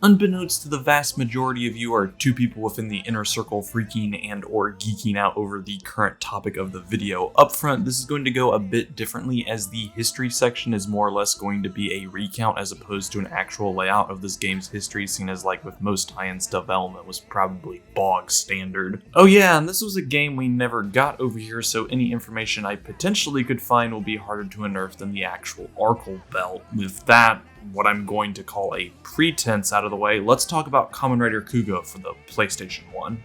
Unbeknownst to the vast majority of you are two people within the inner circle freaking and or geeking out over the current topic of the video. Up front, this is going to go a bit differently as the history section is more or less going to be a recount as opposed to an actual layout of this game's history, seen as like with most high-end development was probably bog standard. Oh yeah, and this was a game we never got over here, so any information I potentially could find will be harder to unearth than the actual Arkle belt. With that, what I'm going to call a pretense out of the way, let's talk about Kamen Rider Kuuga for the PlayStation 1.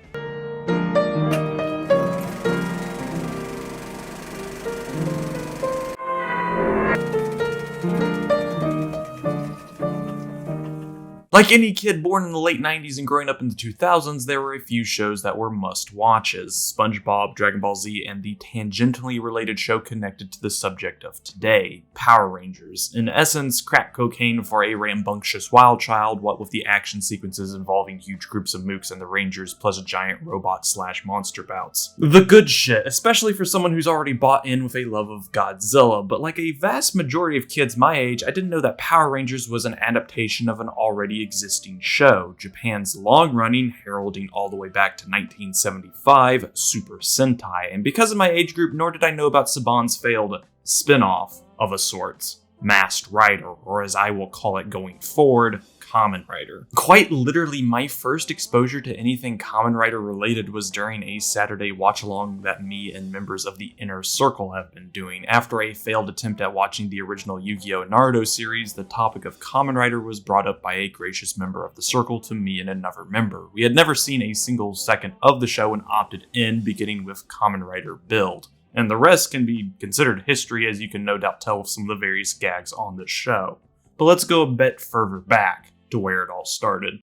Like any kid born in the late 90s and growing up in the 2000s, there were a few shows that were must-watches. SpongeBob, Dragon Ball Z, and the tangentially related show connected to the subject of today, Power Rangers. In essence, crack cocaine for a rambunctious wild child, what with the action sequences involving huge groups of mooks and the Rangers plus a giant robot/monster bouts. The good shit, especially for someone who's already bought in with a love of Godzilla, but like a vast majority of kids my age, I didn't know that Power Rangers was an adaptation of an already existing show, Japan's long-running, heralding all the way back to 1975, Super Sentai, and because of my age group, nor did I know about Saban's failed spin-off of a sort, Masked Rider, or as I will call it going forward, Kamen Rider. Quite literally, my first exposure to anything Kamen Rider related was during a Saturday watch-along that me and members of the Inner Circle have been doing. After a failed attempt at watching the original Yu-Gi-Oh! Naruto series, the topic of Kamen Rider was brought up by a gracious member of the circle to me and another member. We had never seen a single second of the show and opted in, beginning with Kamen Rider Build. And the rest can be considered history, as you can no doubt tell with some of the various gags on this show. But let's go a bit further back to where it all started.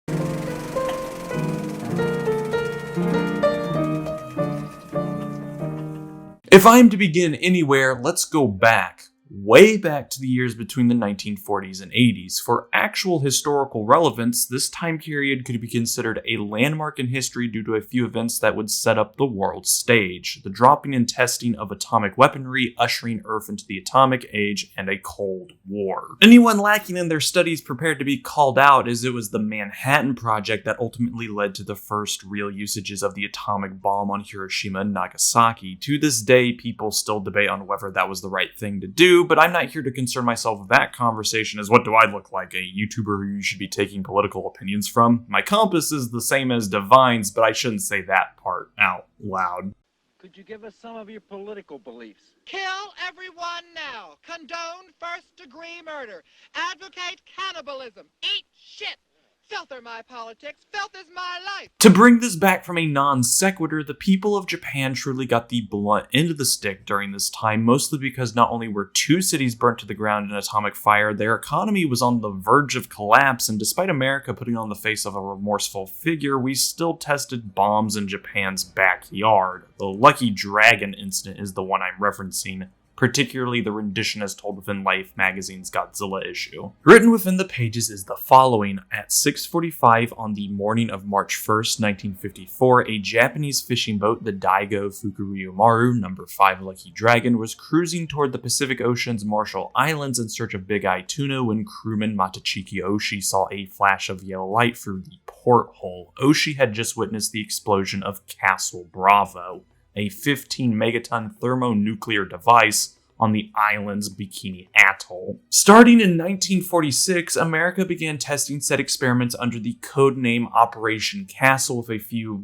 If I'm to begin anywhere, let's go back, way back to the years between the 1940s and 80s. For actual historical relevance, this time period could be considered a landmark in history due to a few events that would set up the world stage. The dropping and testing of atomic weaponry, ushering Earth into the atomic age, and a Cold War. Anyone lacking in their studies prepared to be called out, as it was the Manhattan Project that ultimately led to the first real usages of the atomic bomb on Hiroshima and Nagasaki. To this day, people still debate on whether that was the right thing to do, but I'm not here to concern myself with that conversation as what do I look like, a YouTuber who you should be taking political opinions from? My compass is the same as Divine's, but I shouldn't say that part out loud. Could you give us some of your political beliefs? Kill everyone now. Condone first-degree murder. Advocate cannibalism. Eat shit. Filth are my politics. Filth is my life. To bring this back from a non-sequitur, the people of Japan truly got the blunt end of the stick during this time, mostly because not only were two cities burnt to the ground in atomic fire, their economy was on the verge of collapse, and despite America putting on the face of a remorseful figure, we still tested bombs in Japan's backyard. The Lucky Dragon incident is the one I'm referencing, particularly the rendition as told within Life magazine's Godzilla issue. Written within the pages is the following. At 6:45 on the morning of March 1st, 1954, a Japanese fishing boat, the Daigo Fukuryumaru No. 5 Lucky Dragon, was cruising toward the Pacific Ocean's Marshall Islands in search of big-eye tuna when crewman Matachiki Oshii saw a flash of yellow light through the porthole. Oshii had just witnessed the explosion of Castle Bravo, a 15-megaton thermonuclear device on the island's Bikini Atoll. Starting in 1946, America began testing said experiments under the codename Operation Castle with a few,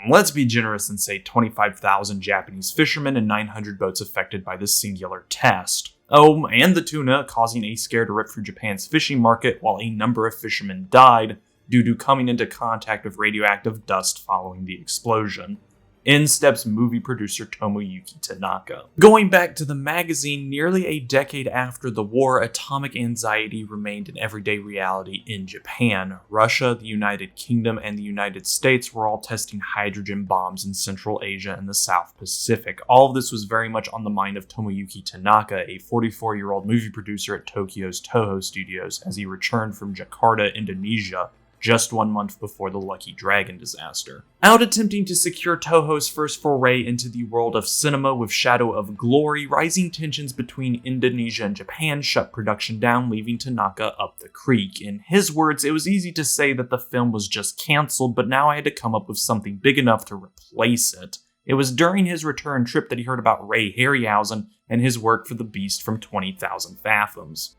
let's be generous and say 25,000 Japanese fishermen and 900 boats affected by this singular test. Oh, and the tuna, causing a scare to rip through Japan's fishing market, while a number of fishermen died due to coming into contact with radioactive dust following the explosion. In steps movie producer Tomoyuki Tanaka. Going back to the magazine, nearly a decade after the war, atomic anxiety remained an everyday reality in Japan. Russia, the United Kingdom, and the United States were all testing hydrogen bombs in Central Asia and the South Pacific. All of this was very much on the mind of Tomoyuki Tanaka, a 44-year-old movie producer at Tokyo's Toho Studios, as he returned from Jakarta, Indonesia, just 1 month before the Lucky Dragon disaster. Out attempting to secure Toho's first foray into the world of cinema with Shadow of Glory, rising tensions between Indonesia and Japan shut production down, leaving Tanaka up the creek. In his words, it was easy to say that the film was just cancelled, but now I had to come up with something big enough to replace it. It was during his return trip that he heard about Ray Harryhausen and his work for the Beast from 20,000 Fathoms.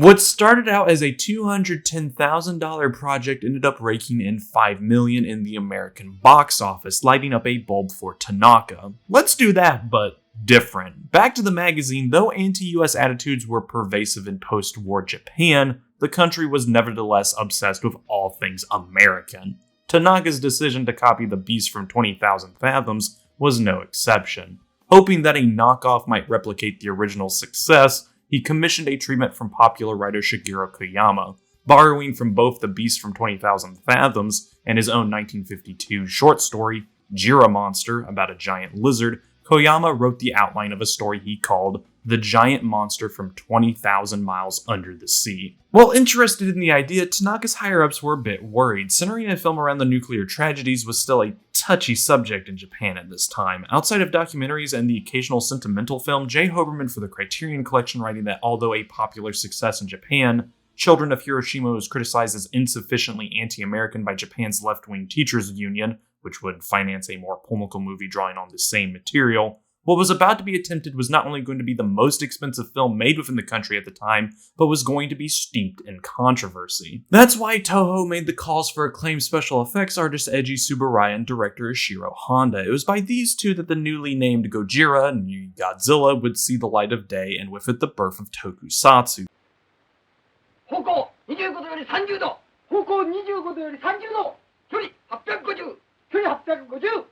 What started out as a $210,000 project ended up raking in $5 million in the American box office, lighting up a bulb for Tanaka. Let's do that, but different. Back to the magazine, though anti-US attitudes were pervasive in post-war Japan, the country was nevertheless obsessed with all things American. Tanaka's decision to copy the Beast from 20,000 Fathoms was no exception. Hoping that a knockoff might replicate the original success, he commissioned a treatment from popular writer Shigeru Koyama. Borrowing from both the Beast from 20,000 Fathoms and his own 1952 short story, Jira Monster, about a giant lizard, Koyama wrote the outline of a story he called The Giant Monster from 20,000 Miles Under the Sea. While interested in the idea, Tanaka's higher-ups were a bit worried. Centering a film around the nuclear tragedies was still a touchy subject in Japan at this time. Outside of documentaries and the occasional sentimental film, J. Hoberman for the Criterion Collection writing that although a popular success in Japan, Children of Hiroshima was criticized as insufficiently anti-American by Japan's left-wing teachers union, which would finance a more polemical movie drawing on the same material. What was about to be attempted was not only going to be the most expensive film made within the country at the time, but was going to be steeped in controversy. That's why Toho made the calls for acclaimed special effects artist Eiji Tsuburaya and director Ishiro Honda. It was by these two that the newly named Gojira, New Godzilla, would see the light of day, and with it the birth of Tokusatsu. 方向25度より30度方向25度より30度距離850距離850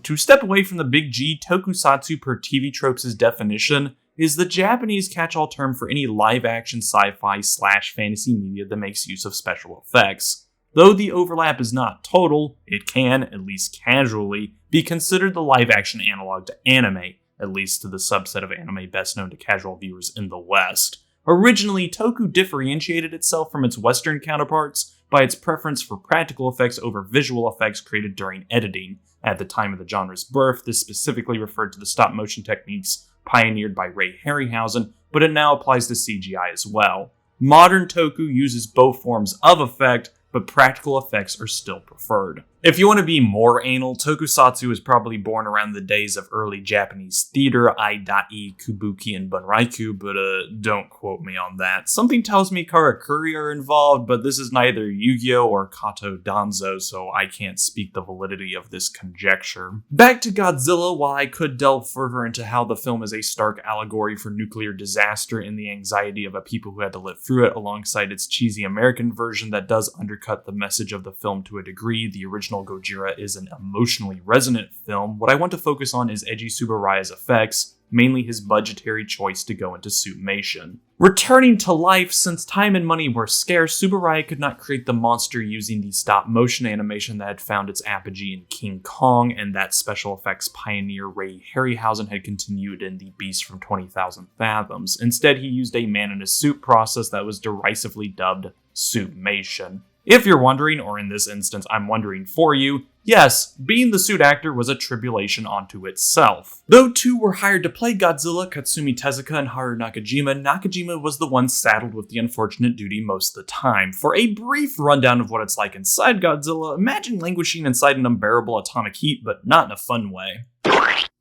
To step away from the big G, Tokusatsu per TV Tropes' definition is the Japanese catch-all term for any live-action sci-fi/fantasy media that makes use of special effects. Though the overlap is not total, it can, at least casually, be considered the live-action analog to anime, at least to the subset of anime best known to casual viewers in the West. Originally, Toku differentiated itself from its Western counterparts by its preference for practical effects over visual effects created during editing. At the time of the genre's birth, this specifically referred to the stop-motion techniques pioneered by Ray Harryhausen, but it now applies to CGI as well. Modern Toku uses both forms of effect, but practical effects are still preferred. If you want to be more anal, Tokusatsu was probably born around the days of early Japanese theater, Aidai, Kabuki, and Bunraku, but don't quote me on that. Something tells me Karakuri are involved, but this is neither Yu-Gi-Oh! Or Kato Danzo, so I can't speak the validity of this conjecture. Back to Godzilla, while I could delve further into how the film is a stark allegory for nuclear disaster and the anxiety of a people who had to live through it, alongside its cheesy American version that does undercut the message of the film to a degree, the original Gojira is an emotionally resonant film. What I want to focus on is Eiji Tsuburaya's effects, mainly his budgetary choice to go into suitmation. Returning to life, since time and money were scarce, Tsuburaya could not create the monster using the stop-motion animation that had found its apogee in King Kong, and that special effects pioneer Ray Harryhausen had continued in The Beast from 20,000 Fathoms. Instead, he used a man-in-a-suit process that was derisively dubbed suitmation. If you're wondering, or in this instance I'm wondering for you, yes, being the suit actor was a tribulation unto itself. Though two were hired to play Godzilla, Katsumi Tezuka and Haru Nakajima, Nakajima was the one saddled with the unfortunate duty most of the time. For a brief rundown of what it's like inside Godzilla, imagine languishing inside an unbearable atomic heat, but not in a fun way.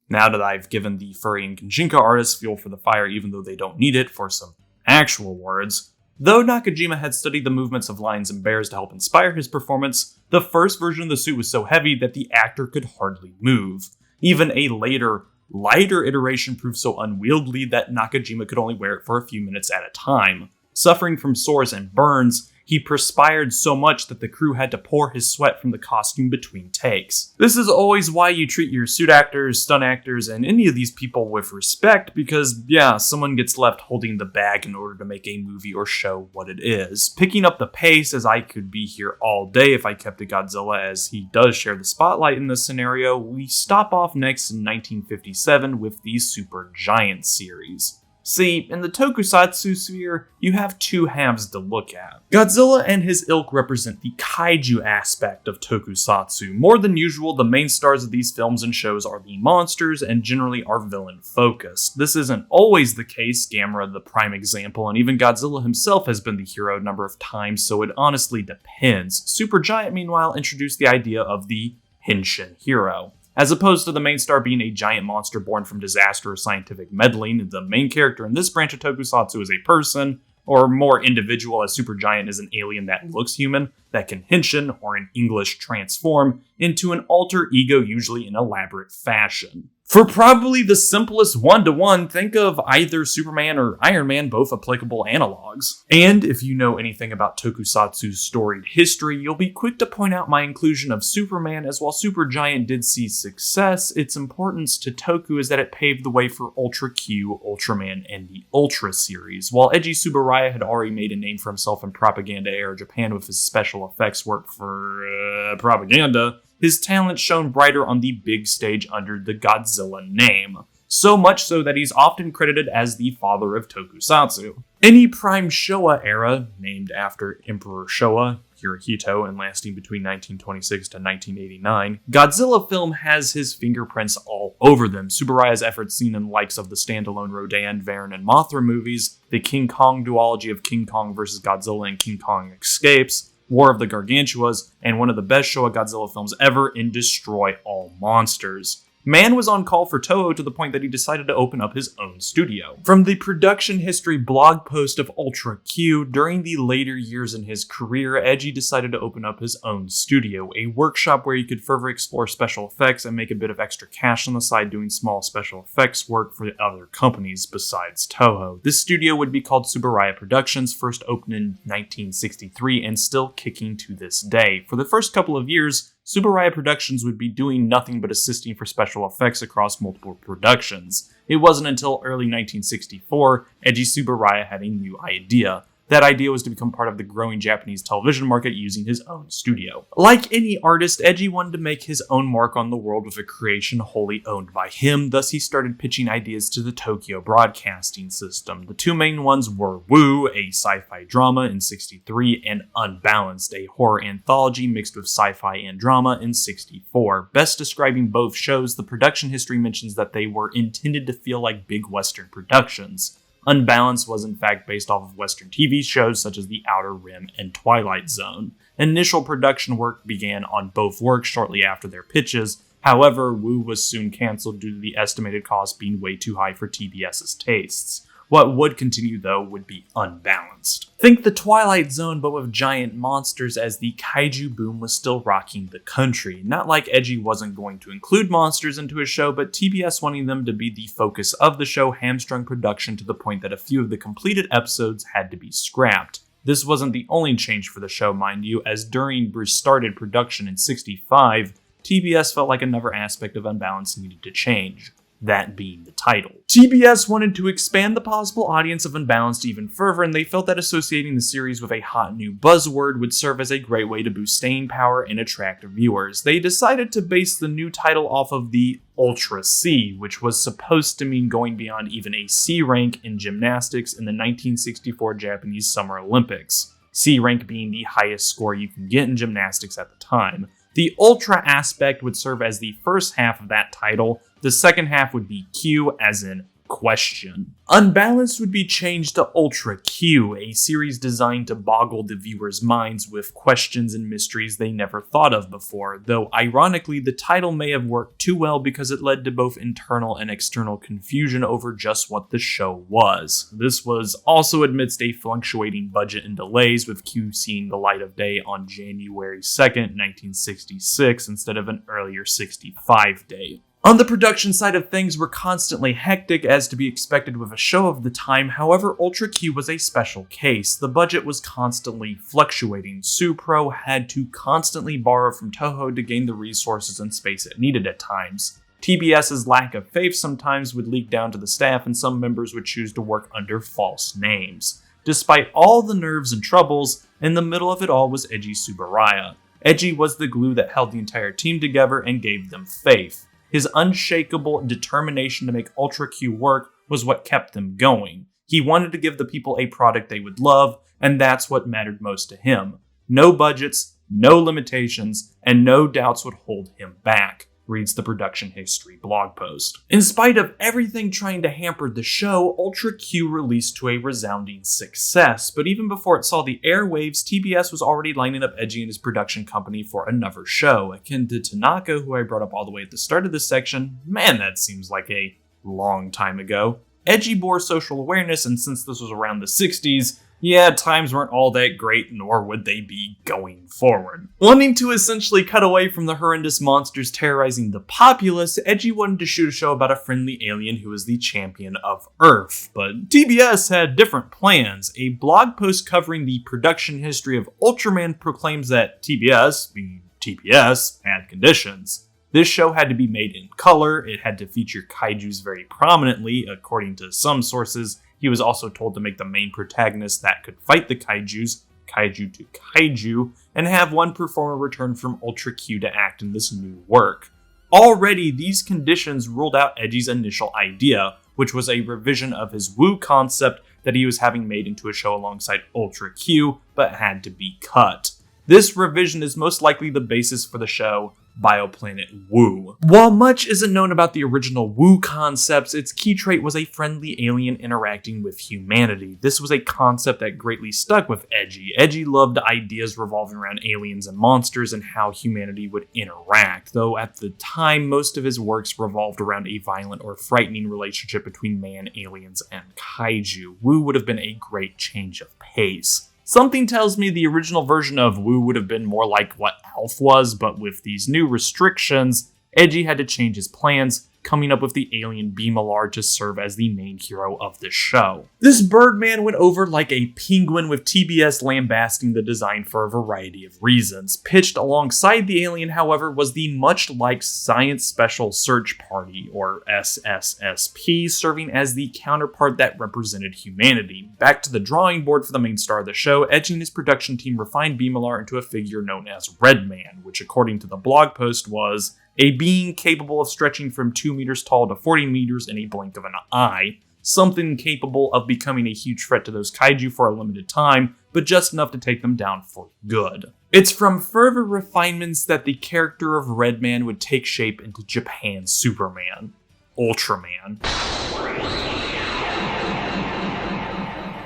Now that I've given the furry and Kanshinka artists fuel for the fire even though they don't need it for some actual words, though Nakajima had studied the movements of lions and bears to help inspire his performance, the first version of the suit was so heavy that the actor could hardly move. Even a later, lighter iteration proved so unwieldy that Nakajima could only wear it for a few minutes at a time. Suffering from sores and burns, He perspired so much that the crew had to pour his sweat from the costume between takes. This is always why you treat your suit actors, stunt actors, and any of these people with respect, because yeah, someone gets left holding the bag in order to make a movie or show what it is. Picking up the pace, as I could be here all day if I kept to Godzilla, as he does share the spotlight in this scenario, we stop off next in 1957 with the Super Giant series. See, in the Tokusatsu sphere, you have two halves to look at. Godzilla and his ilk represent the kaiju aspect of Tokusatsu. More than usual, the main stars of these films and shows are the monsters and generally are villain-focused. This isn't always the case, Gamera the prime example, and even Godzilla himself has been the hero a number of times, so it honestly depends. Super Giant, meanwhile, introduced the idea of the Henshin hero. As opposed to the main star being a giant monster born from disaster or scientific meddling, the main character in this branch of Tokusatsu is a person, or more individual, as Super Giant is an alien that looks human, that can henshin, or in English transform, into an alter ego, usually in elaborate fashion. For probably the simplest one-to-one, think of either Superman or Iron Man, both applicable analogs. And if you know anything about Tokusatsu's storied history, you'll be quick to point out my inclusion of Superman, as while Super Giant did see success, its importance to Toku is that it paved the way for Ultra Q, Ultraman, and the Ultra series. While Eiji Tsuburaya had already made a name for himself in propaganda-era Japan with his special effects work for propaganda, his talent shone brighter on the big stage under the Godzilla name. So much so that he's often credited as the father of Tokusatsu. Any Prime Showa era, named after Emperor Showa, Hirohito, and lasting between 1926 to 1989, Godzilla film has his fingerprints all over them. Tsuburaya's efforts seen in the likes of the standalone Rodan, Varan, and Mothra movies, the King Kong duology of King Kong vs. Godzilla and King Kong Escapes, War of the Gargantuas, and one of the best Showa Godzilla films ever in Destroy All Monsters. Man was on call for Toho to the point that he decided to open up his own studio. From the production history blog post of Ultra Q, during the later years in his career, Eiji decided to open up his own studio, a workshop where he could further explore special effects and make a bit of extra cash on the side doing small special effects work for other companies besides Toho. This studio would be called Tsuburaya Productions, first opened in 1963 and still kicking to this day. For the first couple of years, Tsuburaya Productions would be doing nothing but assisting for special effects across multiple productions. It wasn't until early 1964 Eiji Tsuburaya had a new idea. That idea was to become part of the growing Japanese television market using his own studio. Like any artist, Eiji wanted to make his own mark on the world with a creation wholly owned by him, thus he started pitching ideas to the Tokyo Broadcasting System. The two main ones were Woo, a sci-fi drama in '63, and Unbalanced, a horror anthology mixed with sci-fi and drama in '64. Best describing both shows, the production history mentions that they were intended to feel like big Western productions. Unbalanced was in fact based off of Western TV shows such as The Outer Rim and Twilight Zone. Initial production work began on both works shortly after their pitches. However, Woo was soon cancelled due to the estimated cost being way too high for TBS's tastes. What would continue, though, would be Unbalanced. Think the Twilight Zone, but with giant monsters, as the kaiju boom was still rocking the country. Not like Eiji wasn't going to include monsters into his show, but TBS wanting them to be the focus of the show hamstrung production to the point that a few of the completed episodes had to be scrapped. This wasn't the only change for the show, mind you, as during Bruce started production in '65, TBS felt like another aspect of Unbalanced needed to change. That being the title. TBS wanted to expand the possible audience of Unbalanced even further, and they felt that associating the series with a hot new buzzword would serve as a great way to boost staying power and attract viewers. They decided to base the new title off of the Ultra C, which was supposed to mean going beyond even a C rank in gymnastics in the 1964 Japanese Summer Olympics. C rank being the highest score you can get in gymnastics at the time. The Ultra aspect would serve as the first half of that title. The second half would be Q, as in question. Unbalanced would be changed to Ultra Q, a series designed to boggle the viewers' minds with questions and mysteries they never thought of before, though ironically the title may have worked too well because it led to both internal and external confusion over just what the show was. This was also amidst a fluctuating budget and delays, with Q seeing the light of day on January 2nd, 1966 instead of an earlier '65 date. On the production side of things, we're constantly hectic as to be expected with a show of the time. However, Ultra Q was a special case. The budget was constantly fluctuating. Supro had to constantly borrow from Toho to gain the resources and space it needed at times. TBS's lack of faith sometimes would leak down to the staff, and some members would choose to work under false names. Despite all the nerves and troubles, in the middle of it all was Eiji Tsuburaya. Eiji was the glue that held the entire team together and gave them faith. His unshakable determination to make Ultra Q work was what kept them going. He wanted to give the people a product they would love, and that's what mattered most to him. No budgets, no limitations, and no doubts would hold him back, reads the production history blog post. In spite of everything trying to hamper the show, Ultra Q released to a resounding success, but even before it saw the airwaves, TBS was already lining up Eiji and his production company for another show. Akin to Tanaka, who I brought up all the way at the start of this section, man, that seems like a long time ago. Eiji bore social awareness, and since this was around the 60s, yeah, times weren't all that great, nor would they be going forward. Wanting to essentially cut away from the horrendous monsters terrorizing the populace, Eiji wanted to shoot a show about a friendly alien who was the champion of Earth. But TBS had different plans. A blog post covering the production history of Ultraman proclaims that TBS, being TBS, had conditions. This show had to be made in color, it had to feature kaijus very prominently, according to some sources. He was also told to make the main protagonist that could fight the kaijus, kaiju to kaiju, and have one performer return from Ultra Q to act in this new work. Already, these conditions ruled out Eiji's initial idea, which was a revision of his Woo concept that he was having made into a show alongside Ultra Q, but had to be cut. This revision is most likely the basis for the show Bioplanet Woo. While much isn't known about the original Woo concepts, its key trait was a friendly alien interacting with humanity. This was a concept that greatly stuck with Eiji. Eiji loved ideas revolving around aliens and monsters and how humanity would interact, though at the time most of his works revolved around a violent or frightening relationship between man, aliens, and kaiju. Woo would have been a great change of pace. Something tells me the original version of Woo would have been more like what Alf was, but with these new restrictions, Eiji had to change his plans, coming up with the alien Beamalar to serve as the main hero of the show. This Birdman went over like a penguin, with TBS lambasting the design for a variety of reasons. Pitched alongside the alien, however, was the much-liked Science Special Search Party, or SSSP, serving as the counterpart that represented humanity. Back to the drawing board for the main star of the show, Eiji and his production team refined Beamalar into a figure known as Redman, which according to the blog post was a being capable of stretching from 2 meters tall to 40 meters in a blink of an eye. Something capable of becoming a huge threat to those kaiju for a limited time, but just enough to take them down for good. It's from further refinements that the character of Redman would take shape into Japan's Superman, Ultraman.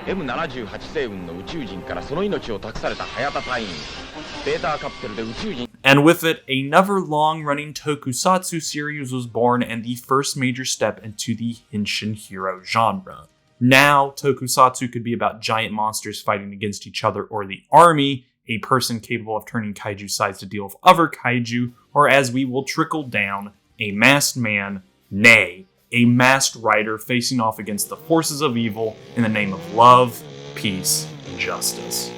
M78 星雲の宇宙人からその命を託された早田隊員。ベータカプセルで宇宙人 And with it, another long-running tokusatsu series was born and the first major step into the Henshin hero genre. Now, tokusatsu could be about giant monsters fighting against each other or the army, a person capable of turning kaiju sides to deal with other kaiju, or as we will trickle down, a masked man, nay, a masked rider facing off against the forces of evil in the name of love, peace, and justice.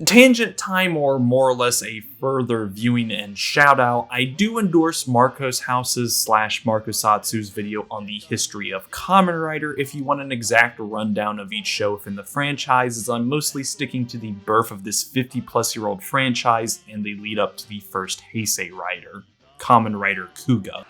Tangent time, or more or less a further viewing and shout out, I do endorse Marcos House's / Marcosatsu's video on the history of Kamen Rider if you want an exact rundown of each show within the franchise, as I'm mostly sticking to the birth of this 50-plus-year-old franchise and the lead up to the first Heisei Rider, Kamen Rider Kuuga.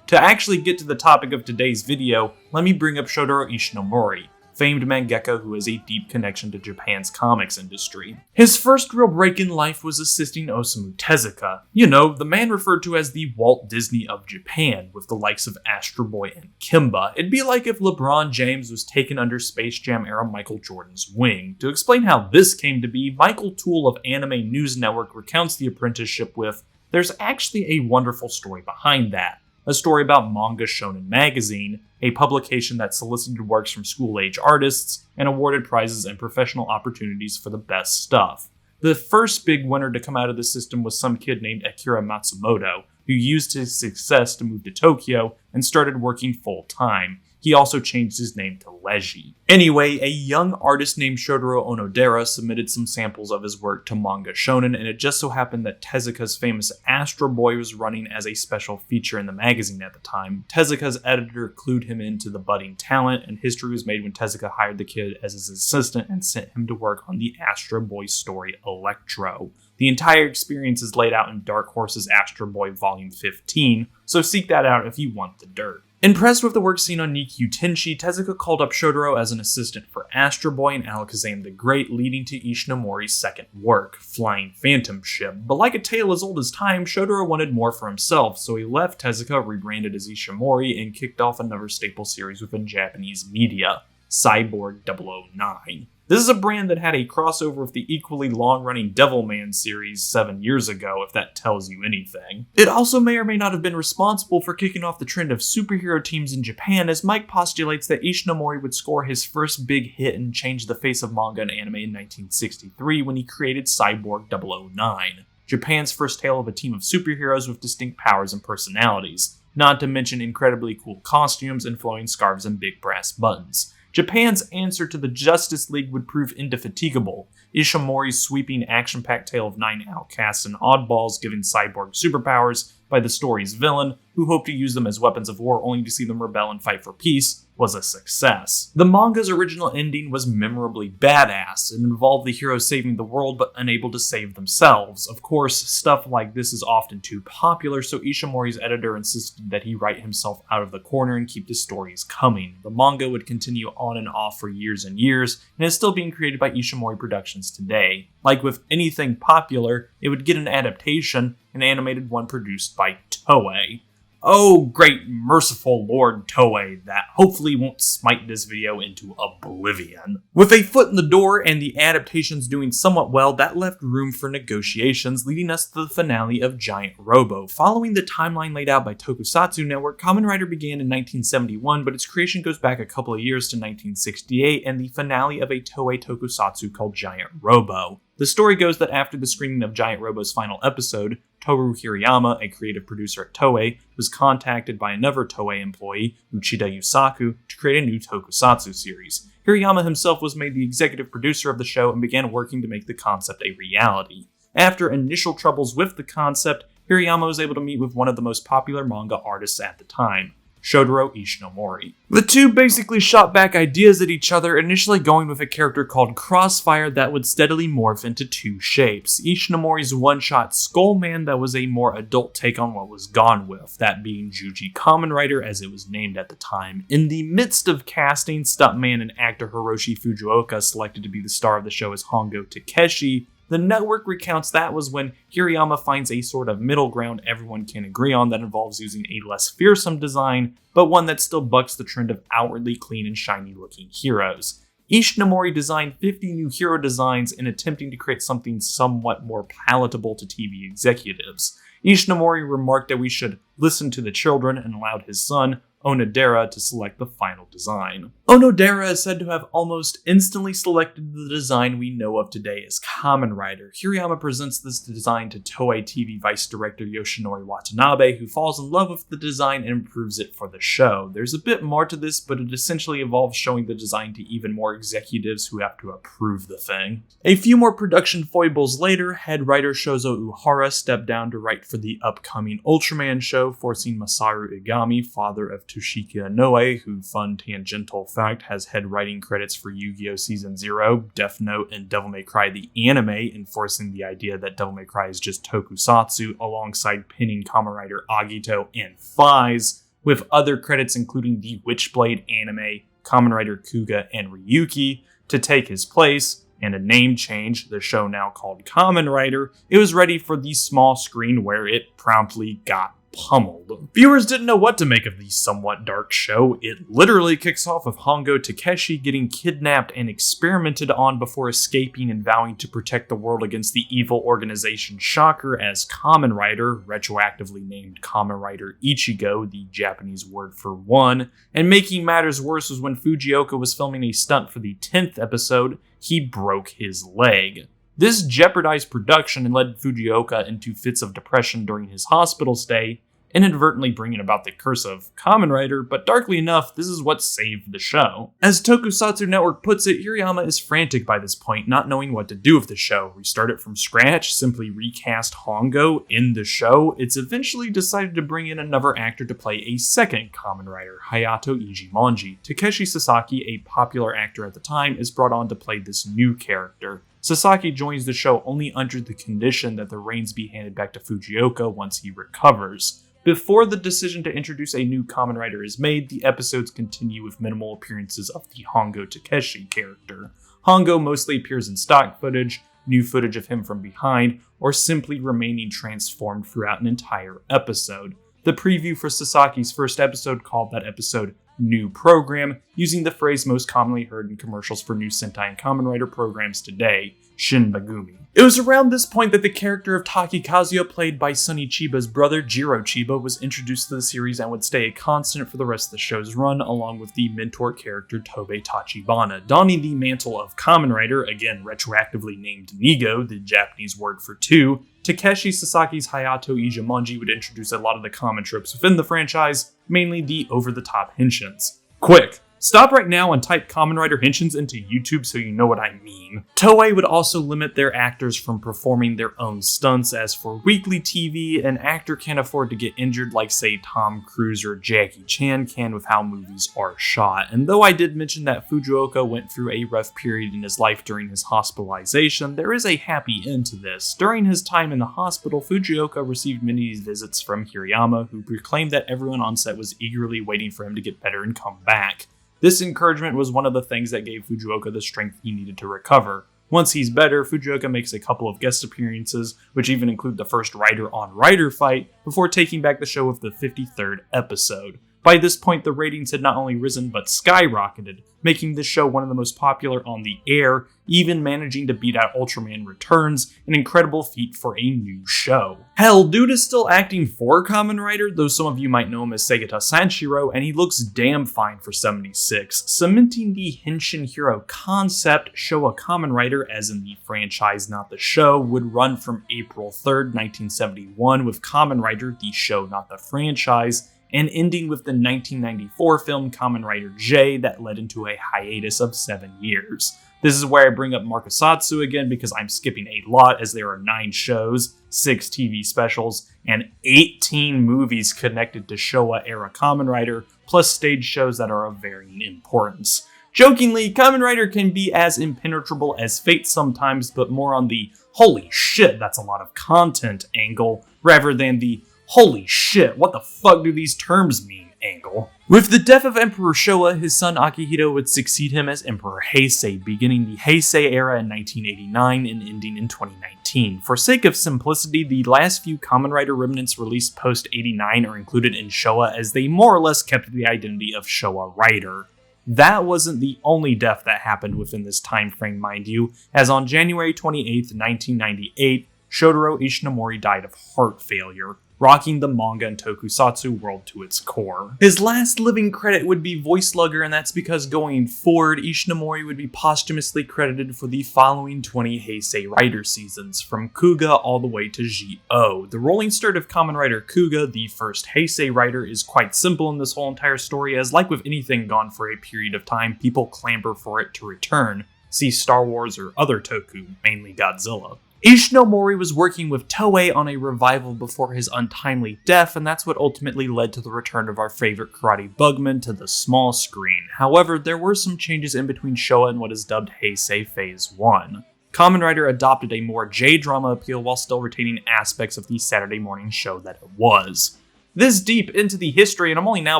To actually get to the topic of today's video, let me bring up Shotaro Ishinomori. famed mangaka who has a deep connection to Japan's comics industry. His first real break in life was assisting Osamu Tezuka, the man referred to as the Walt Disney of Japan, with the likes of Astro Boy and Kimba. It'd be like if LeBron James was taken under Space Jam era Michael Jordan's wing. To explain how this came to be, Michael Toole of Anime News Network recounts the apprenticeship with, "There's actually a wonderful story behind that. A story about Manga Shonen Magazine, a publication that solicited works from school-age artists and awarded prizes and professional opportunities for the best stuff. The first big winner to come out of the system was some kid named Akira Matsumoto, who used his success to move to Tokyo and started working full-time. He also changed his name to Leiji." Anyway, a young artist named Shotaro Onodera submitted some samples of his work to Manga Shonen, and it just so happened that Tezuka's famous Astro Boy was running as a special feature in the magazine at the time. Tezuka's editor clued him into the budding talent, and history was made when Tezuka hired the kid as his assistant and sent him to work on the Astro Boy story Electro. The entire experience is laid out in Dark Horse's Astro Boy Volume 15, so seek that out if you want the dirt. Impressed with the work seen on Nikkyu Tenshi, Tezuka called up Shotaro as an assistant for Astro Boy and Alakazam the Great, leading to Ishinomori's second work, Flying Phantom Ship. But like a tale as old as time, Shotaro wanted more for himself, so he left Tezuka, rebranded as Ishinomori, and kicked off another staple series within Japanese media, Cyborg 009. This is a brand that had a crossover with the equally long-running Devilman series 7 years ago, if that tells you anything. It also may or may not have been responsible for kicking off the trend of superhero teams in Japan, as Mike postulates that Ishinomori would score his first big hit and change the face of manga and anime in 1963 when he created Cyborg 009, Japan's first tale of a team of superheroes with distinct powers and personalities, not to mention incredibly cool costumes and flowing scarves and big brass buttons. Japan's answer to the Justice League would prove indefatigable, Ishinomori's sweeping action-packed tale of 9 outcasts and oddballs given Cyborg superpowers by the story's villain, who hoped to use them as weapons of war only to see them rebel and fight for peace, was a success. The manga's original ending was memorably badass. It involved the heroes saving the world but unable to save themselves. Of course, stuff like this is often too popular, so Ishinomori's editor insisted that he write himself out of the corner and keep the stories coming. The manga would continue on and off for years and years, and is still being created by Ishinomori Productions today. Like with anything popular, it would get an adaptation, an animated one produced by Toei. Oh, great merciful Lord Toei, that hopefully won't smite this video into oblivion. With a foot in the door and the adaptations doing somewhat well, that left room for negotiations, leading us to the finale of Giant Robo. Following the timeline laid out by Tokusatsunetwork, Kamen Rider began in 1971, but its creation goes back a couple of years to 1968 and the finale of a Toei tokusatsu called Giant Robo. The story goes that after the screening of Giant Robo's final episode, Toru Hirayama, a creative producer at Toei, was contacted by another Toei employee, Uchida Yusaku, to create a new tokusatsu series. Hirayama himself was made the executive producer of the show and began working to make the concept a reality. After initial troubles with the concept, Hirayama was able to meet with one of the most popular manga artists at the time, Shotaro Ishinomori. The two basically shot back ideas at each other, initially going with a character called Crossfire that would steadily morph into two shapes. Ishinomori's one-shot Skullman that was a more adult take on what was gone with, that being Juji Kamen Rider as it was named at the time. In the midst of casting, stuntman and actor Hiroshi Fujioka selected to be the star of the show as Hongo Takeshi. The network recounts that was when Hirayama finds a sort of middle ground everyone can agree on that involves using a less fearsome design, but one that still bucks the trend of outwardly clean and shiny looking heroes. Ishinomori designed 50 new hero designs in attempting to create something somewhat more palatable to TV executives. Ishinomori remarked that we should listen to the children and allowed his son, Onodera, to select the final design. Onodera is said to have almost instantly selected the design we know of today as Kamen Rider. Hirayama presents this design to Toei TV Vice Director Yoshinori Watanabe, who falls in love with the design and improves it for the show. There's a bit more to this, but it essentially involves showing the design to even more executives who have to approve the thing. A few more production foibles later, head writer Shozo Uhara stepped down to write for the upcoming Ultraman show, forcing Masaru Igami, father of Toshiki Inoue, who, fun tangential fact, has head writing credits for Yu-Gi-Oh! Season 0, Death Note, and Devil May Cry the anime, enforcing the idea that Devil May Cry is just tokusatsu, alongside pinning Kamen Rider Agito and Faiz, with other credits including the Witchblade anime, Kamen Rider Kuuga and Ryuki, to take his place, and a name change, the show now called Kamen Rider, it was ready for the small screen where it promptly got pummeled. Viewers didn't know what to make of the somewhat dark show. It literally kicks off with Hongo Takeshi getting kidnapped and experimented on before escaping and vowing to protect the world against the evil organization Shocker as Kamen Rider, retroactively named Kamen Rider Ichigo, the Japanese word for one. And making matters worse was when Fujioka was filming a stunt for the 10th episode, he broke his leg. This jeopardized production and led Fujioka into fits of depression during his hospital stay, inadvertently bringing about the curse of Kamen Rider, but darkly enough, this is what saved the show. As Tokusatsunetwork puts it, Hirayama is frantic by this point, not knowing what to do with the show. Restart it from scratch, simply recast Hongo in the show. It's eventually decided to bring in another actor to play a second Kamen Rider, Hayato Ichimonji. Takeshi Sasaki, a popular actor at the time, is brought on to play this new character. Sasaki joins the show only under the condition that the reins be handed back to Fujioka once he recovers. Before the decision to introduce a new Kamen Rider is made, the episodes continue with minimal appearances of the Hongo Takeshi character. Hongo mostly appears in stock footage, new footage of him from behind, or simply remaining transformed throughout an entire episode. The preview for Sasaki's first episode called that episode New Program, using the phrase most commonly heard in commercials for new Sentai and Kamen Rider programs today, Shin Bagumi. It was around this point that the character of Taki Kazuya, played by Sonny Chiba's brother Jiro Chiba, was introduced to the series and would stay a constant for the rest of the show's run, along with the mentor character Tobe Tachibana. Donning the mantle of Kamen Rider, again retroactively named Nigo, the Japanese word for two, Takeshi Sasaki's Hayato Ichimonji would introduce a lot of the common tropes within the franchise, mainly the over-the-top henshins. Quick! Stop right now and type Kamen Rider henshins into YouTube so you know what I mean. Toei would also limit their actors from performing their own stunts, as for weekly TV, an actor can't afford to get injured like say Tom Cruise or Jackie Chan can with how movies are shot. And though I did mention that Fujioka went through a rough period in his life during his hospitalization, there is a happy end to this. During his time in the hospital, Fujioka received many visits from Hirayama, who proclaimed that everyone on set was eagerly waiting for him to get better and come back. This encouragement was one of the things that gave Fujioka the strength he needed to recover. Once he's better, Fujioka makes a couple of guest appearances, which even include the first Rider-on-Rider fight, before taking back the show with the 53rd episode. By this point, the ratings had not only risen but skyrocketed, making this show one of the most popular on the air, even managing to beat out Ultraman Returns, an incredible feat for a new show. Hell, dude is still acting for Kamen Rider, though some of you might know him as Segata Sanshiro, and he looks damn fine for 76. Cementing the Henshin hero concept, Showa Kamen Rider, as in the franchise not the show, would run from April 3rd, 1971, with Kamen Rider, the show not the franchise, and ending with the 1994 film Kamen Rider J that led into a hiatus of 7 years. This is where I bring up Markusatsu again because I'm skipping a lot, as there are 9 shows, 6 TV specials, and 18 movies connected to Showa-era Kamen Rider, plus stage shows that are of varying importance. Jokingly, Kamen Rider can be as impenetrable as Fate sometimes, but more on the holy shit, that's a lot of content angle, rather than the holy shit, what the fuck do these terms mean angle. With the death of Emperor Showa, his son Akihito would succeed him as Emperor Heisei, beginning the Heisei era in 1989 and ending in 2019. For sake of simplicity, the last few Kamen Rider remnants released post-89 are included in Showa, as they more or less kept the identity of Showa Rider. That wasn't the only death that happened within this time frame, mind you, as on January 28, 1998, Shotaro Ishinomori died of heart failure, rocking the manga and tokusatsu world to its core. His last living credit would be voice lugger, and that's because going forward, Ishinomori would be posthumously credited for the following 20 Heisei Rider seasons, from Kuuga all the way to Zi-O. The rolling start of Kamen Rider Kuuga, the first Heisei Rider, is quite simple in this whole entire story, as like with anything gone for a period of time, people clamor for it to return. See Star Wars or other toku, mainly Godzilla. Ishinomori was working with Toei on a revival before his untimely death, and that's what ultimately led to the return of our favorite karate bugman to the small screen. However, there were some changes in between Showa and what is dubbed Heisei Phase 1. Kamen Rider adopted a more J-drama appeal while still retaining aspects of the Saturday morning show that it was. this deep into the history, and I'm only now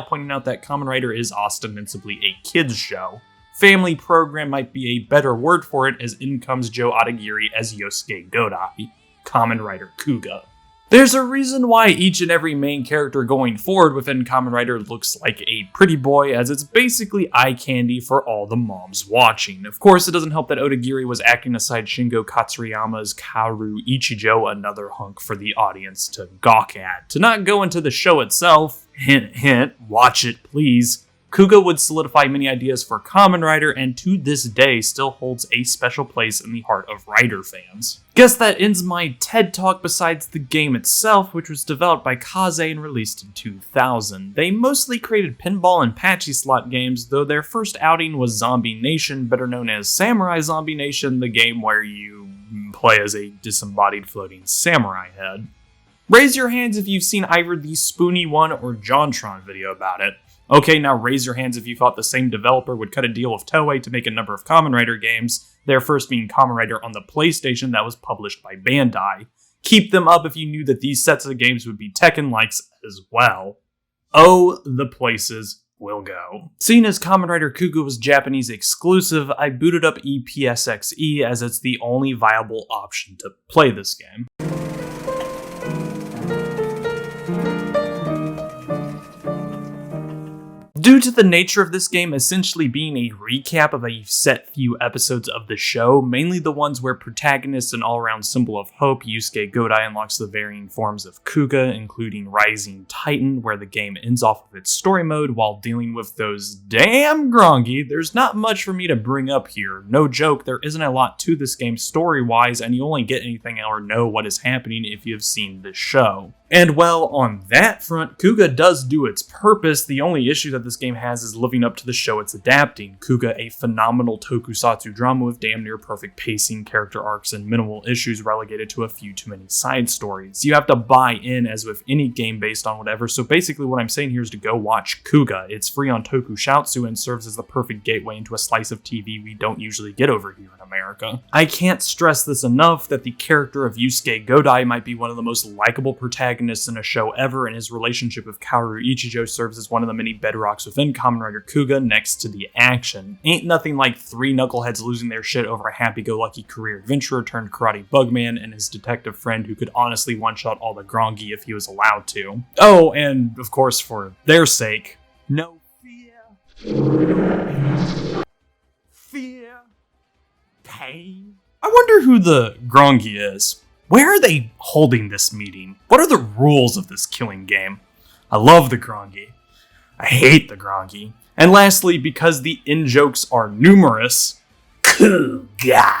pointing out that Kamen Rider is ostensibly a kids show. Family program might be a better word for it, as in comes Joe Adagiri as Yosuke Godai, Kamen Rider Kuuga. There's a reason why each and every main character going forward within Kamen Rider looks like a pretty boy, as it's basically eye candy for all the moms watching. Of course, it doesn't help that Odagiri was acting aside Shingo Katsuriyama's Kaoru Ichijo, another hunk for the audience to gawk at. To not go into the show itself, hint hint, watch it please, Kuuga would solidify many ideas for Kamen Rider, and to this day still holds a special place in the heart of Rider fans. Guess that ends my TED Talk besides the game itself, which was developed by Kaze and released in 2000. They mostly created pinball and patchy slot games, though their first outing was Zombie Nation, better known as Samurai Zombie Nation, the game where you play as a disembodied floating samurai head. Raise your hands if you've seen either the Spoony One or JonTron video about it. Okay, now raise your hands if you thought the same developer would cut a deal with Toei to make a number of Kamen Rider games, their first being Kamen Rider on the PlayStation that was published by Bandai. Keep them up if you knew that these sets of games would be Tekken-likes as well. Oh, the places we'll go. Seeing as Kamen Rider Kuuga was Japanese exclusive, I booted up EPSXE as it's the only viable option to play this game. Due to the nature of this game essentially being a recap of a set few episodes of the show, mainly the ones where protagonist and all-around symbol of hope Yusuke Godai unlocks the varying forms of Kuuga, including Rising Titan, where the game ends off of its story mode while dealing with those damn Grongi, there's not much for me to bring up here. No joke, there isn't a lot to this game story-wise, and you only get anything or know what is happening if you've seen the show. And well, on that front, Kuuga does do its purpose. The only issue that this game has is living up to the show it's adapting. Kuuga, a phenomenal tokusatsu drama with damn near perfect pacing, character arcs, and minimal issues relegated to a few too many side stories. You have to buy in as with any game based on whatever, so basically what I'm saying here is to go watch Kuuga. It's free on Tokusatsu and serves as the perfect gateway into a slice of TV we don't usually get over here in America. I can't stress this enough that the character of Yusuke Godai might be one of the most likable protagonists in a show ever, and his relationship with Kaoru Ichijo serves as one of the many bedrocks within Kamen Rider Kuuga next to the action. Ain't nothing like three knuckleheads losing their shit over a happy-go-lucky career adventurer turned karate bugman and his detective friend who could honestly one-shot all the Grongi if he was allowed to. Oh, and of course for their sake, no fear, pain. I wonder who the Grongi is. Where are they holding this meeting? What are the rules of this killing game? I love the Grongi. I hate the Grongi. And lastly, because the in-jokes are numerous, Kuuga.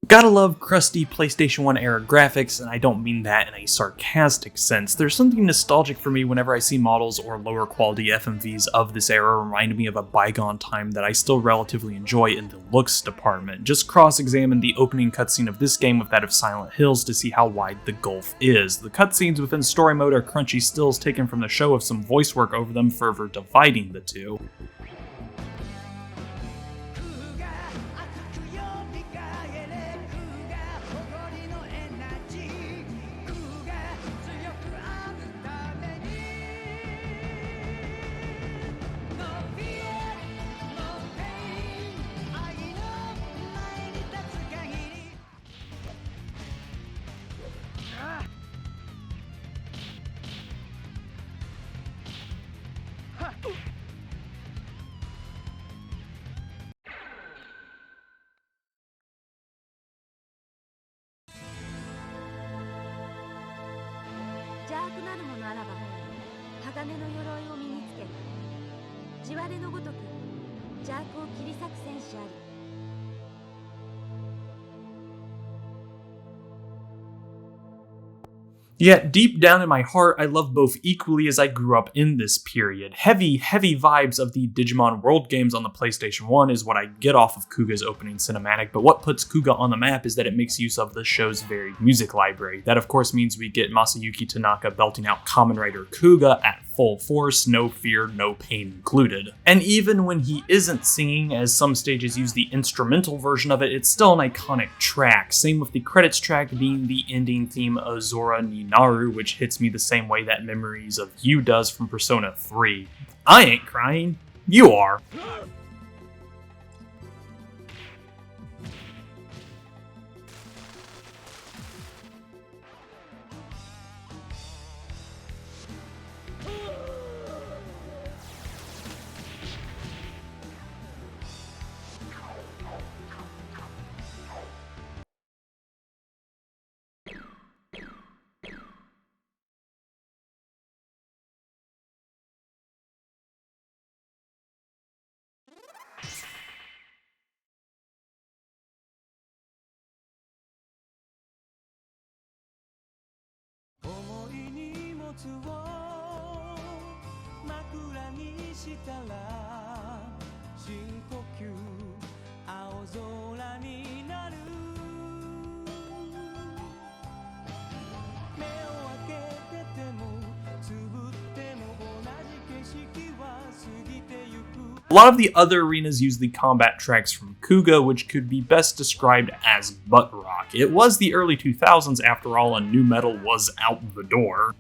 Gotta love crusty PlayStation 1 era graphics, and I don't mean that in a sarcastic sense. There's something nostalgic for me whenever I see models or lower quality FMVs of this era remind me of a bygone time that I still relatively enjoy in the looks department. Just cross-examine the opening cutscene of this game with that of Silent Hills to see how wide the gulf is. The cutscenes within story mode are crunchy stills taken from the show with some voice work over them further dividing the two. Yet, deep down in my heart, I love both equally as I grew up in this period. Heavy vibes of the Digimon World games on the PlayStation 1 is what I get off of Kuuga's opening cinematic, but what puts Kuuga on the map is that it makes use of the show's varied music library. That of course means we get Masayuki Tanaka belting out Kamen Rider Kuuga at full force, no fear, no pain included. And even when he isn't singing, as some stages use the instrumental version of it, it's still an iconic track. Same with the credits track being the ending theme Azora ni Naru, which hits me the same way that Memories of You does from Persona 3. I ain't crying, you are. A lot of the other arenas use the combat tracks from Kuuga, which could be best described as butt rock. It was the early 2000s after all, and nu metal was out the door.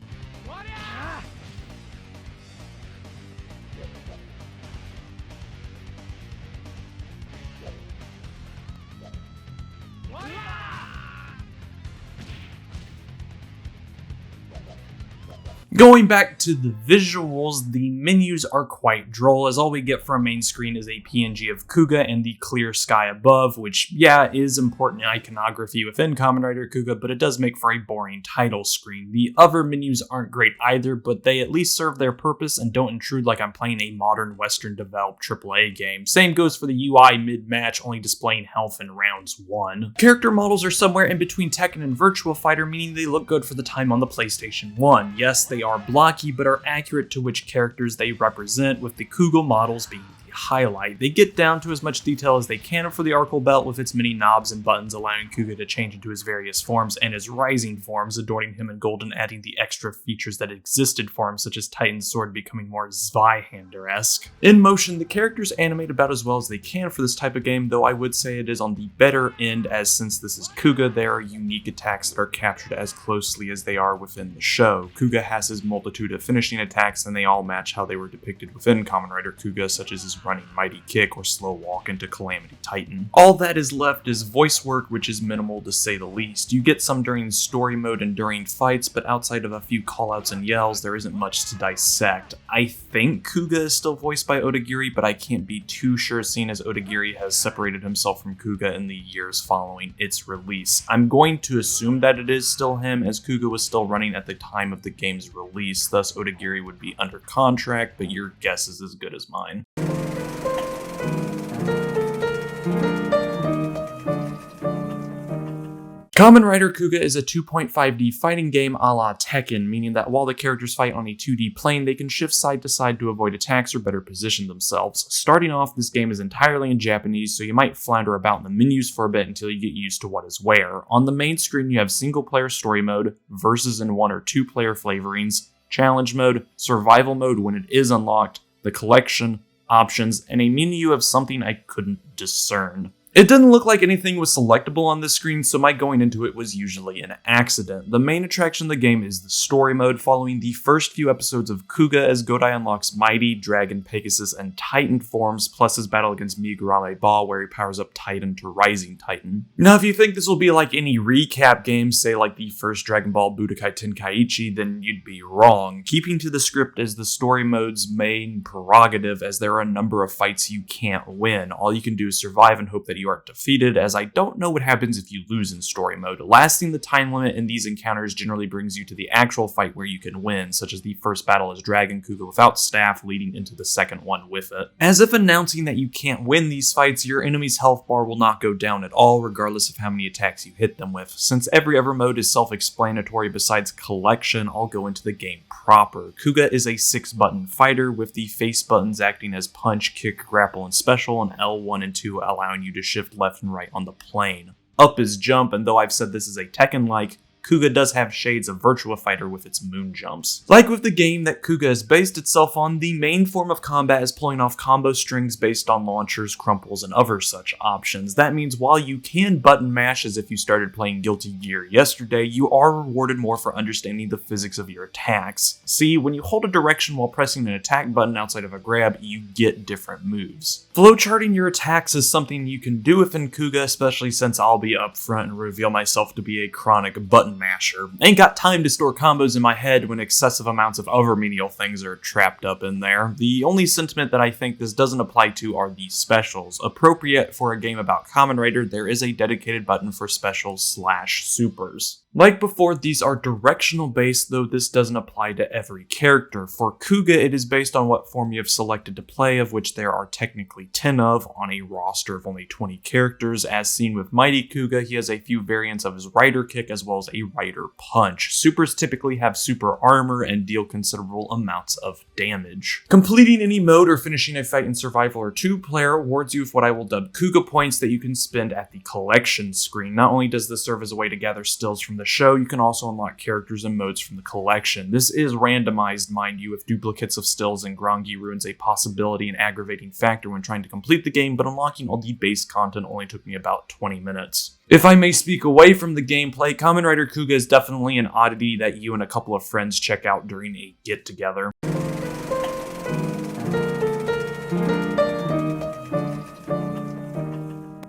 Going back to the visuals, the menus are quite droll, as all we get from main screen is a PNG of Kuuga and the clear sky above, which, yeah, is important iconography within Kamen Rider Kuuga, but it does make for a boring title screen. The other menus aren't great either, but they at least serve their purpose and don't intrude like I'm playing a modern Western-developed AAA game. Same goes for the UI mid-match, only displaying health in rounds 1. Character models are somewhere in between Tekken and Virtua Fighter, meaning they look good for the time on the PlayStation 1. Yes, they are blocky, but are accurate to which characters they represent, with the Kuuga models being the highlight. They get down to as much detail as they can for the Arcal Belt, with its many knobs and buttons allowing Kuuga to change into his various forms, and his rising forms, adorning him in golden, adding the extra features that existed for him, such as Titan's sword becoming more Zweihander-esque. In motion, the characters animate about as well as they can for this type of game, though I would say it is on the better end, as since this is Kuuga, there are unique attacks that are captured as closely as they are within the show. Kuuga has his multitude of finishing attacks, and they all match how they were depicted within Kamen Rider Kuuga, such as his running mighty kick or slow walk into Calamity Titan. All that is left is voice work, which is minimal to say the least. You get some during story mode and during fights, but outside of a few callouts and yells, there isn't much to dissect. I think Kuuga is still voiced by Odagiri, but I can't be too sure, seeing as Odagiri has separated himself from Kuuga in the years following its release. I'm going to assume that it is still him, as Kuuga was still running at the time of the game's release, thus Odagiri would be under contract, but your guess is as good as mine. Kamen Rider Kuuga is a 2.5D fighting game a la Tekken, meaning that while the characters fight on a 2D plane, they can shift side to side to avoid attacks or better position themselves. Starting off, this game is entirely in Japanese, so you might flounder about in the menus for a bit until you get used to what is where. On the main screen, you have single-player story mode, versus and 1 or 2 player flavorings, challenge mode, survival mode when it is unlocked, the collection, options, and a menu of something I couldn't discern. It didn't look like anything was selectable on this screen, so my going into it was usually an accident. The main attraction of the game is the story mode, following the first few episodes of Kuuga as Godai unlocks Mighty, Dragon, Pegasus, and Titan forms, plus his battle against Migurame Ball, where he powers up Titan to Rising Titan. Now, if you think this will be like any recap game, say like the first Dragon Ball Budokai Tenkaichi, then you'd be wrong. Keeping to the script is the story mode's main prerogative, as there are a number of fights you can't win. All you can do is survive and hope that you aren't defeated, as I don't know what happens if you lose in story mode. Lasting the time limit in these encounters generally brings you to the actual fight where you can win, such as the first battle as Dragon Kuuga without staff, leading into the second one with it. As if announcing that you can't win these fights, your enemy's health bar will not go down at all, regardless of how many attacks you hit them with. Since every other mode is self-explanatory besides collection, I'll go into the game proper. Kuuga is a 6-button fighter, with the face buttons acting as punch, kick, grapple, and special, and L1 and 2 allowing you to shift left and right on the plane. Up is jump, and though I've said this is a Tekken-like, Kuuga does have shades of Virtua Fighter with its moon jumps. Like with the game that Kuuga has based itself on, the main form of combat is pulling off combo strings based on launchers, crumples, and other such options. That means while you can button mash as if you started playing Guilty Gear yesterday, you are rewarded more for understanding the physics of your attacks. See, when you hold a direction while pressing an attack button outside of a grab, you get different moves. Flowcharting your attacks is something you can do within Kuuga, especially since I'll be upfront and reveal myself to be a chronic button masher. Ain't got time to store combos in my head when excessive amounts of other menial things are trapped up in there. The only sentiment that I think this doesn't apply to are the specials. Appropriate for a game about Kamen Rider, there is a dedicated button for specials / supers. Like before, these are directional based, though this doesn't apply to every character. For Kuuga, it is based on what form you have selected to play, of which there are technically 10 of, on a roster of only 20 characters. As seen with Mighty Kuuga, he has a few variants of his Rider Kick as well as a Rider Punch. Supers typically have super armor and deal considerable amounts of damage. Completing any mode or finishing a fight in Survival or 2-player awards you with what I will dub Kuuga points that you can spend at the collection screen. Not only does this serve as a way to gather stills from the show, you can also unlock characters and modes from the collection. This is randomized, mind you, with duplicates of stills and Grongi ruins a possibility and aggravating factor when trying to complete the game, but unlocking all the base content only took me about 20 minutes. If I may speak away from the gameplay, Kamen Rider Kuuga is definitely an oddity that you and a couple of friends check out during a get-together.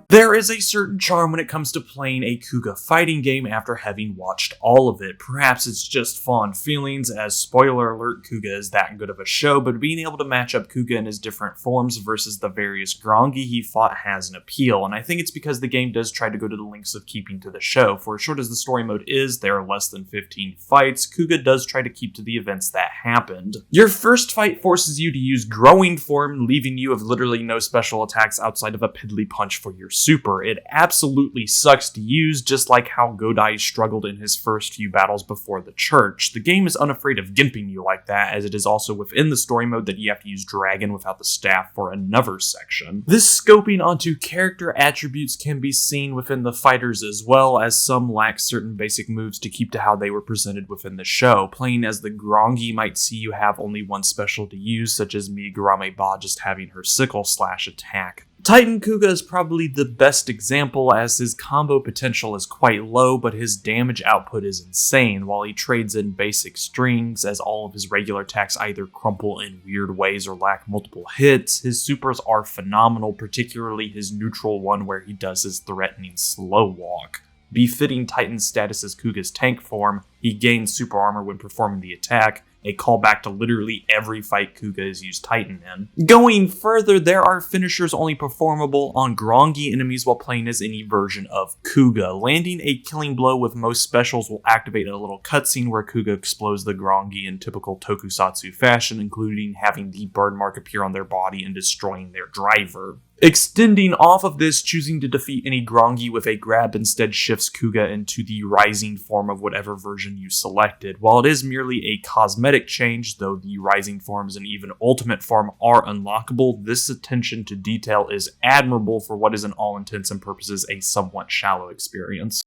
There is a certain charm when it comes to playing a Kuuga fighting game after having watched all of it. Perhaps it's just fond feelings, as spoiler alert, Kuuga is that good of a show, but being able to match up Kuuga in his different forms versus the various Grongi he fought has an appeal, and I think it's because the game does try to go to the lengths of keeping to the show. For as short as the story mode is, there are less than 15 fights, Kuuga does try to keep to the events that happened. Your first fight forces you to use growing form, leaving you with literally no special attacks outside of a piddly punch for your super. It absolutely sucks to use, just like how Godai struggled in his first few battles before the church. The game is unafraid of gimping you like that, as it is also within the story mode that you have to use Dragon without the staff for another section. This scoping onto character attributes can be seen within the fighters as well, as some lack certain basic moves to keep to how they were presented within the show. Playing as the Grongi might see you have only one special to use, such as Migurame Ba just having her sickle / attack. Titan Kuuga is probably the best example, as his combo potential is quite low, but his damage output is insane. While he trades in basic strings, as all of his regular attacks either crumple in weird ways or lack multiple hits, his supers are phenomenal, particularly his neutral one where he does his threatening slow walk. Befitting Titan's status as Kuuga's tank form, he gains super armor when performing the attack, a callback to literally every fight Kuuga has used Titan in. Going further, there are finishers only performable on Grongi enemies while playing as any version of Kuuga. Landing a killing blow with most specials will activate a little cutscene where Kuuga explodes the Grongi in typical Tokusatsu fashion, including having the burn mark appear on their body and destroying their driver. Extending off of this, choosing to defeat any Grongi with a grab instead shifts Kuuga into the rising form of whatever version you selected. While it is merely a cosmetic change, though the rising forms and even ultimate form are unlockable, this attention to detail is admirable for what is in all intents and purposes a somewhat shallow experience.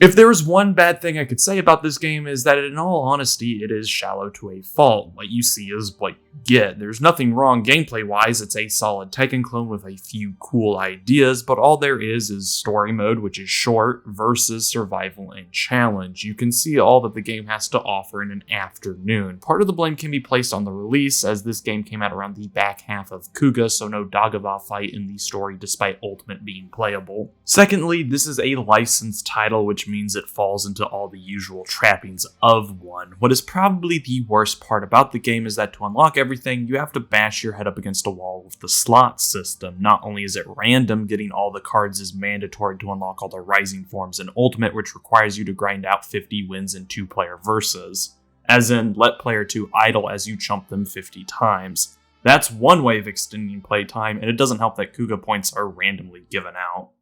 If there was one bad thing I could say about this game is that in all honesty, it is shallow to a fault. What you see is what you get. There's nothing wrong gameplay-wise, it's a solid Tekken clone with a few cool ideas, but all there is story mode, which is short, versus survival and challenge. You can see all that the game has to offer in an afternoon. Part of the blame can be placed on the release, as this game came out around the back half of Kuuga, so no Dagaba fight in the story despite Ultimate being playable. Secondly, this is a licensed title, which means it falls into all the usual trappings of one. What is probably the worst part about the game is that to unlock everything, you have to bash your head up against a wall with the slot system. Not only is it random, getting all the cards is mandatory to unlock all the rising forms in Ultimate, which requires you to grind out 50 wins in 2-player versus. As in, let player 2 idle as you chump them 50 times. That's one way of extending playtime, and it doesn't help that Kuuga points are randomly given out.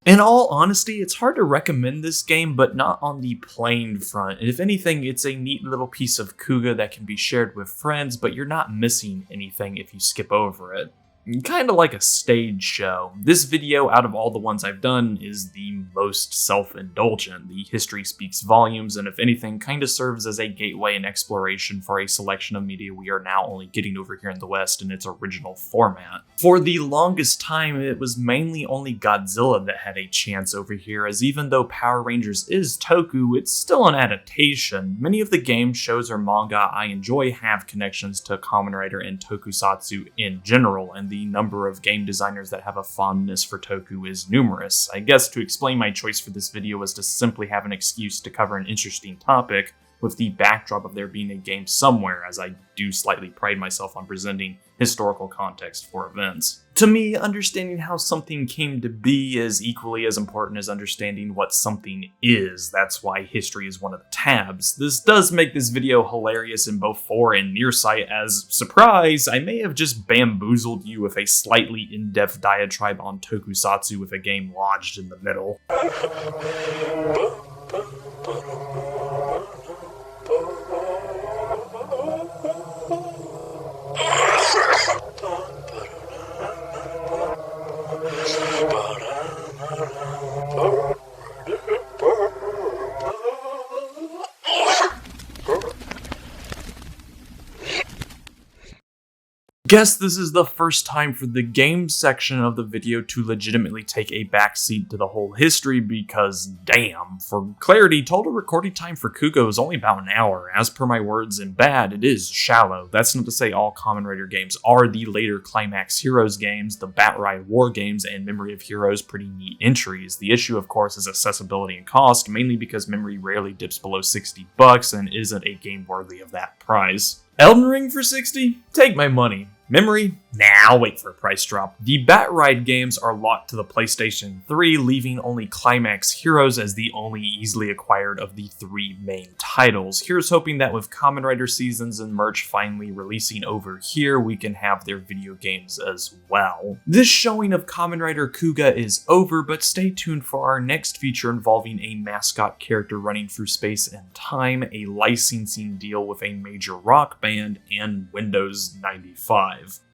In all honesty, it's hard to recommend this game, but not on the plain front. If anything, it's a neat little piece of Kuuga that can be shared with friends, but you're not missing anything if you skip over it. Kinda like a stage show. This video, out of all the ones I've done, is the most self-indulgent. The history speaks volumes, and if anything, kinda serves as a gateway and exploration for a selection of media we are now only getting over here in the West in its original format. For the longest time, it was mainly only Godzilla that had a chance over here, as even though Power Rangers is Toku, it's still an adaptation. Many of the games, shows, or manga I enjoy have connections to Kamen Rider and Tokusatsu in general, and the number of game designers that have a fondness for Toku is numerous. I guess to explain my choice for this video was to simply have an excuse to cover an interesting topic with the backdrop of there being a game somewhere, as I do slightly pride myself on presenting historical context for events. To me, understanding how something came to be is equally as important as understanding what something is. That's why history is one of the tabs. This does make this video hilarious in both fore and near sight, as, surprise, I may have just bamboozled you with a slightly in-depth diatribe on Tokusatsu with a game lodged in the middle. Guess this is the first time for the game section of the video to legitimately take a backseat to the whole history because, damn, for clarity, total recording time for Kuuga is only about an hour. As per my words in bad, it is shallow. That's not to say all Kamen Rider games are. The later Climax Heroes games, the Bat-Ride War games, and Memory of Heroes pretty neat entries. The issue, of course, is accessibility and cost, mainly because Memory rarely dips below $60 and isn't a game worthy of that price. Elden Ring for 60? Take my money. Memory? Nah, I'll wait for a price drop. The Bat-Ride games are locked to the PlayStation 3, leaving only Climax Heroes as the only easily acquired of the three main titles. Here's hoping that with Kamen Rider Seasons and merch finally releasing over here, we can have their video games as well. This showing of Kamen Rider Kuuga is over, but stay tuned for our next feature involving a mascot character running through space and time, a licensing deal with a major rock band, and Windows 95.